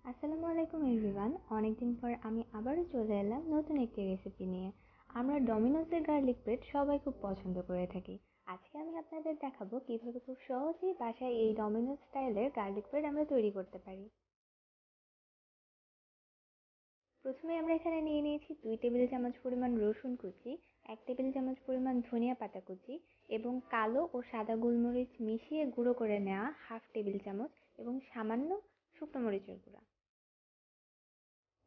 আসসালামু আলাইকুম এভরিওয়ান। অনেকদিন পর আমি আবারও চলে এলাম নতুন একটি রেসিপি নিয়ে। আমরা ডমিনোসের গার্লিক ব্রেড সবাই খুব পছন্দ করে থাকি। আজকে আমি আপনাদের দেখাবো কিভাবে খুব সহজেই বাসায় এই ডমিনোস স্টাইলের গার্লিক ব্রেড আমরা তৈরি করতে পারি। প্রথমে আমরা এখানে নিয়ে নিয়েছি 2 টেবিল চামচ পরিমাণ রসুন কুচি, 1 টেবিল চামচ পরিমাণ ধনিয়া পাতা কুচি এবং কালো ও সাদা গোলমরিচ মিশিয়ে গুঁড়ো করে নেওয়া 1/2 টেবিল চামচ এবং সামান্য শুকনো মরিচের গুঁড়া।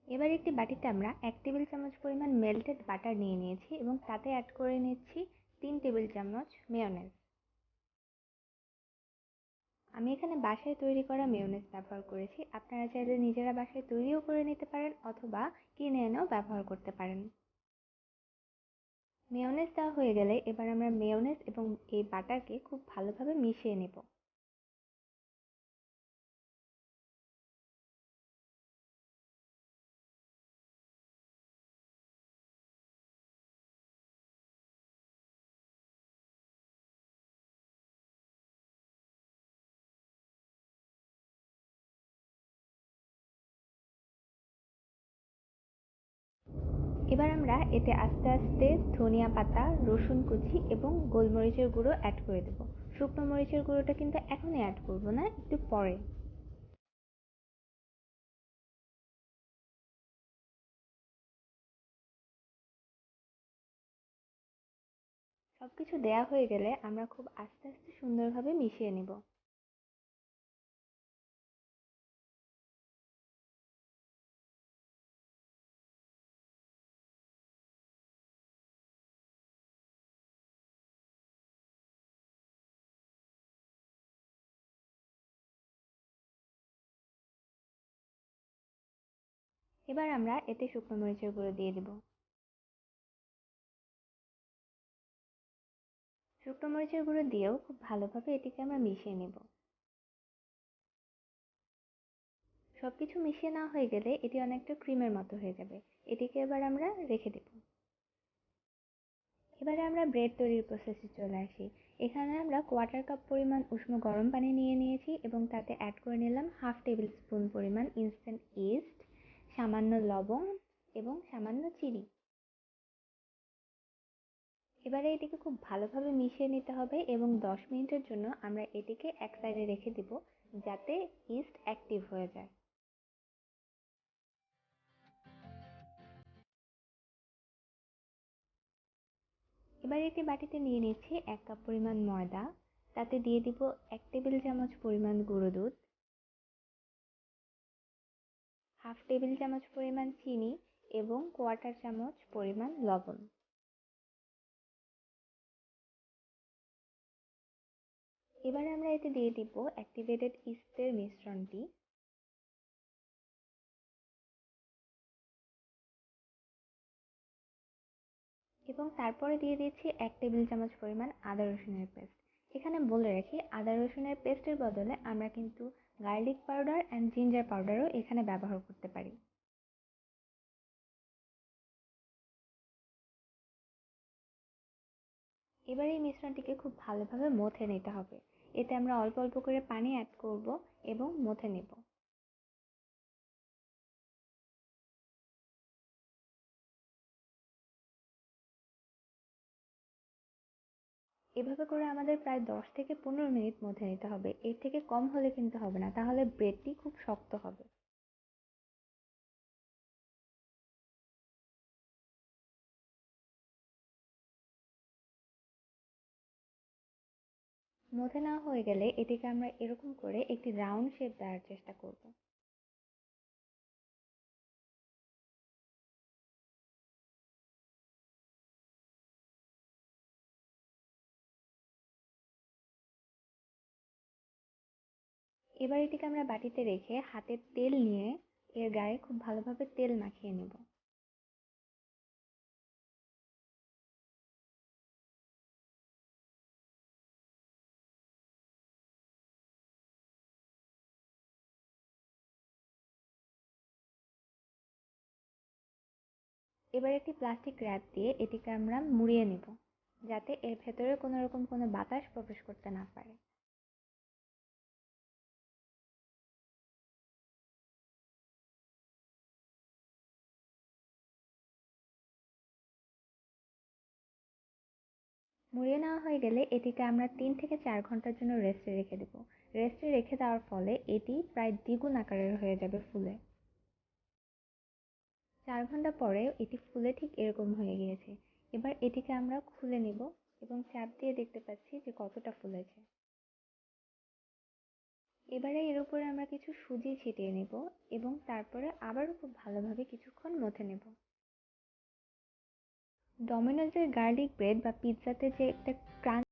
এবার একটি বাটিতে আমরা 1 টেবিল চামচ পরিমাণ মেল্টেড বাটার নিয়ে নিয়েছি এবং তাতে অ্যাড করে নিচ্ছি 3 টেবিল চামচ মেয়োনেজ। আমি এখানে বাসায় তৈরি করা মেয়োনেজ ব্যবহার করেছি, আপনারা চাইলে নিজেরা বাসায় তৈরিও করে নিতে পারেন অথবা কিনে এনেও ব্যবহার করতে পারেন। মেয়োনেজ দেওয়া হয়ে গেলে এবার আমরা মেয়োনেজ এবং এই বাটারকে খুব ভালোভাবে মিশিয়ে নেব। এবার আমরা এতে আস্তে আস্তে ধনিয়া পাতা, রসুন কুচি এবং গোলমরিচের গুঁড়ো অ্যাড করে দেব। শুকনো মরিচের গুঁড়োটা কিন্তু এখনই অ্যাড করব না, একটু পরে। সবকিছু দেয়া হয়ে গেলে আমরা খুব আস্তে আস্তে সুন্দরভাবে মিশিয়ে নিব। এবার আমরা এতে শুকনো মরিচের গুঁড়ো দিয়ে দেব। শুকনো মরিচের গুঁড়ো দিয়েও খুব ভালোভাবে এটিকে আমরা মিশিয়ে নেব। সবকিছু মিশিয়ে নেওয়া হয়ে গেলে এটি অনেকটা ক্রিমের মতো হয়ে যাবে। এটিকে এবার আমরা রেখে দেব। এবারে আমরা ব্রেড তৈরির প্রসেসে চলে আসি। এখানে আমরা 1/4 কাপ পরিমাণ উষ্ণ গরম পানি নিয়ে নিয়েছি এবং তাতে অ্যাড করে নিলাম 1/2 টেবিল স্পুন পরিমাণ ইনস্ট্যান্ট ইস্ট, সামান্য লবণ এবং সামান্য চিনি। এবারে এটিকে খুব ভালোভাবে মিশিয়ে নিতে হবে এবং 10 মিনিটের জন্য আমরা এটিকে এক সাইডে রেখে দিব, যাতে ইস্ট অ্যাক্টিভ হয়ে যায়। এবার একটি বাটিতে নিয়ে নিচ্ছি 1 কাপ পরিমাণ ময়দা, তাতে দিয়ে দিব 1 টেবিল চামচ পরিমাণ গুঁড়ো দুধ, 1/2 টেবিল চামচ পরিমাণ চিনি এবং 1/4 চামচ পরিমাণ লবণ। এবার আমরা এতে দিয়ে দিব অ্যাক্টিভেটেড ইস্টের মিশ্রণটি এবং তারপরে দিয়ে দিচ্ছি 1 টেবিল চামচ পরিমাণ আদা রসুনের পেস্ট। এখানে বলে রাখি, আদা রসুনের পেস্টের বদলে আমরা কিন্তু গার্লিক পাউডার অ্যান্ড জিঞ্জার পাউডারও এখানে ব্যবহার করতে পারি। এবার এই মিশ্রণটিকে খুব ভালোভাবে মথে নিতে হবে। এতে আমরা অল্প অল্প করে পানি অ্যাড করব এবং মথে নেব। এভাবে করে আমাদের প্রায় 10 থেকে 15 মিনিট মথে নিতে হবে। এর থেকে কম হলে কিন্তু হবে না, তাহলে ব্রেডটি খুব শক্ত হবে। মথে নেওয়া হয়ে গেলে এটিকে আমরা এরকম করে একটি রাউন্ড শেপ দেওয়ার চেষ্টা করব। এবার এটিকে আমরা বাটিতে রেখে হাতে তেল নিয়ে এর গায়ে খুব ভালোভাবে তেল মাখিয়ে নেব। এবার একটি প্লাস্টিক র্যাপ দিয়ে এটিকে আমরা মুড়িয়ে নেব, যাতে এর ভেতরে কোনো রকম কোনো বাতাস প্রবেশ করতে না পারে। মুড়িয়ে নেওয়া হয়ে গেলে এটিকে আমরা 3 থেকে 4 ঘন্টার জন্য রেস্টে রেখে দেবো। রেস্টে রেখে দেওয়ার ফলে এটি প্রায় দ্বিগুণ আকারের হয়ে যাবে ফুলে। 4 ঘন্টা পরে এটি ফুলে ঠিক এরকম হয়ে গিয়েছে। এবার এটিকে আমরা খুলে নিব এবং চাপ দিয়ে দেখতে পাচ্ছি যে কতটা ফুলেছে। এবারে এর উপরে আমরা কিছু সুজি ছিটিয়ে নিব এবং তারপরে আবারও খুব ভালোভাবে কিছুক্ষণ মথে নেব। ডমিনোজের গার্লিক ব্রেড বা পিৎজাতে যে একটা ক্রাঞ্চ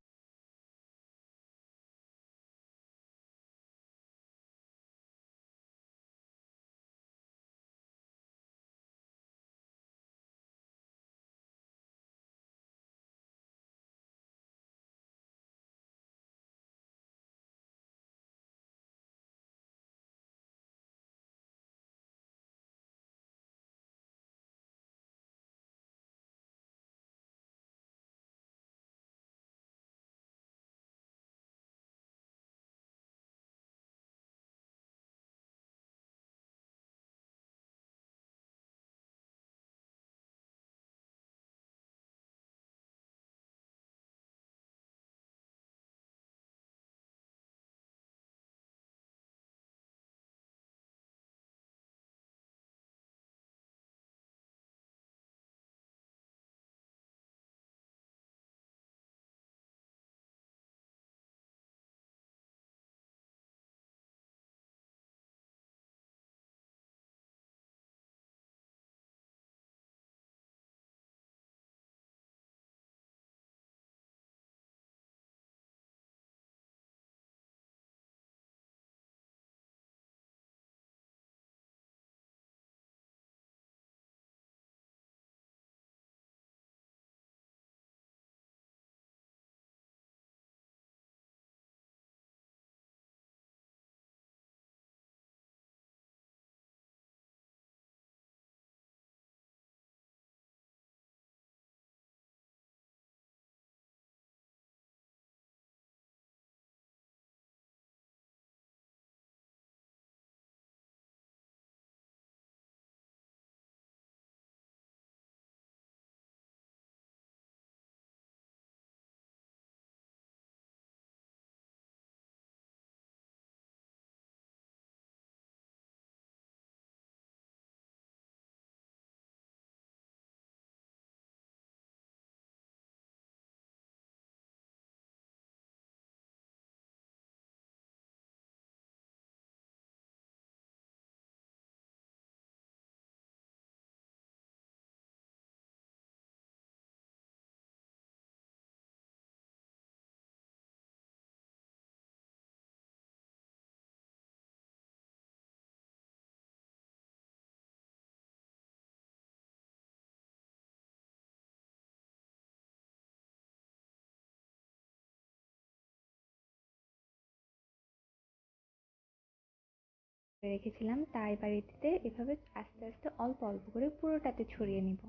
রেখেছিলাম তা এবার এটিতে এভাবে আস্তে আস্তে অল্প অল্প করে পুরোটাতে ছড়িয়ে নিব।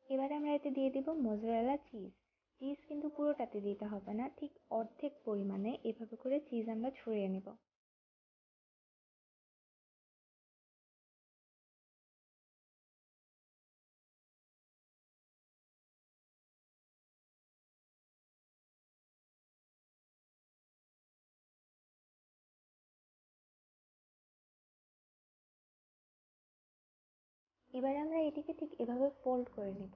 এবারে আমরা এতে দিয়ে দিব মোজারেলা চিজ। চিজ কিন্তু পুরোটাতে দিতে হবে না, ঠিক অর্ধেক পরিমাণে এভাবে করে চিজ আমরা ছড়িয়ে নিব। এবারে আমরা এটিকে ঠিক এভাবে ফোল্ড করে নিব।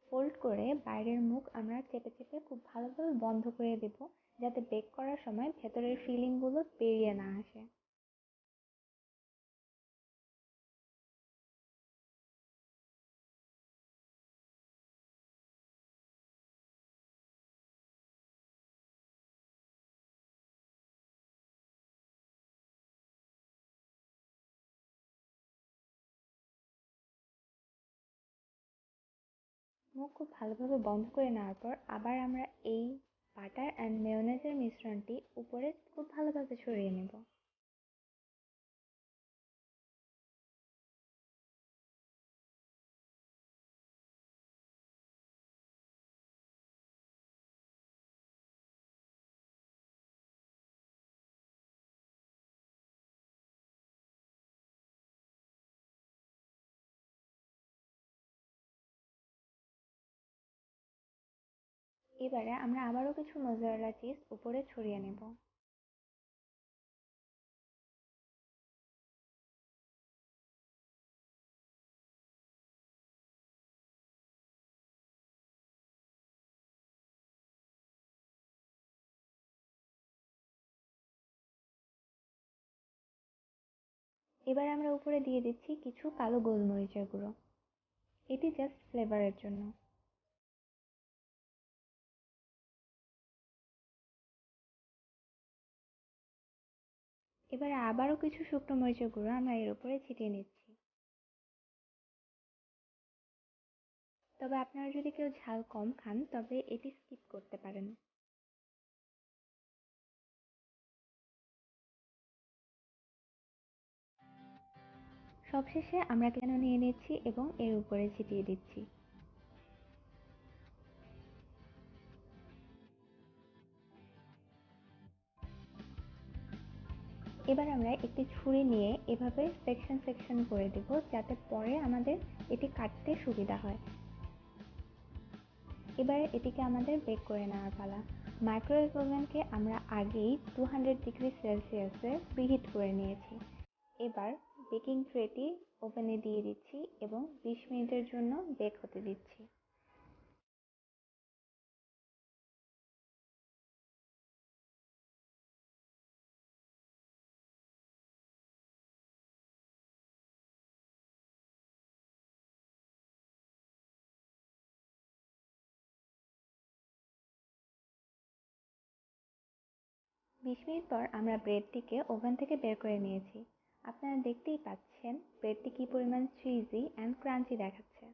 ফোল্ড করে বাইরের মুখ আমরা চেপে চেপে খুব ভালোভাবে বন্ধ করে দেব, যাতে বেক করার সময় ভেতরের ফিলিংগুলো বেরিয়ে না আসে। মুখ খুব ভালোভাবে বন্ধ করে নেওয়ার পর আবার আমরা এই বাটার অ্যান্ড মেয়োনেজের মিশ্রণটি উপরে খুব ভালোভাবে ছড়িয়ে নেব। এবারে আমরা আবারও কিছু মোজারেলা চিজ উপরে ছড়িয়ে নেব। এবার আমরা উপরে দিয়ে দিচ্ছি কিছু কালো গোলমরিচের গুঁড়ো, এটি জাস্ট ফ্লেভারের জন্য। এবার আবারও কিছু শুকনো মরিচের গুঁড়ো আমরা এর উপরে ছিটিয়ে নিচ্ছি। তবে আপনারা যদি কেউ ঝাল কম খান তবে এটি স্কিপ করতে পারেন। সবশেষে আমরা কেন নিয়ে নিচ্ছি এবং এর উপরে ছিটিয়ে দিচ্ছি। এবার আমরা একটি ছুরি নিয়ে এভাবে সেকশন সেকশন করে দেব, যাতে পরে আমাদের এটি কাটতে সুবিধা হয়। এবার এটিকে আমাদের বেক করে নেওয়ার পালা। মাইক্রোওয়েভ ওভেনকে আমরা আগেই 200°C প্রিহিট করে নিয়েছি। এবার বেকিং ট্রেটি ওভেনে দিয়ে দিচ্ছি এবং 20 মিনিটের জন্য বেক হতে দিচ্ছি। বিশ মিনিট পর আমরা ব্রেডটিকে ওভেন থেকে বের করে নিয়েছি। আপনারা দেখতেই পাচ্ছেন ব্রেডটি কি পরিমাণ চিজি অ্যান্ড ক্রাঞ্চি দেখাচ্ছে।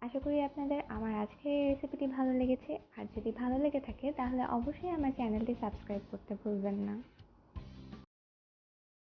আশা করি আপনাদের আমার আজকের এই রেসিপিটি ভালো লেগেছে। আর যদি ভালো লেগে থাকে তাহলে অবশ্যই আমার চ্যানেলটি সাবস্ক্রাইব করতে ভুলবেন না।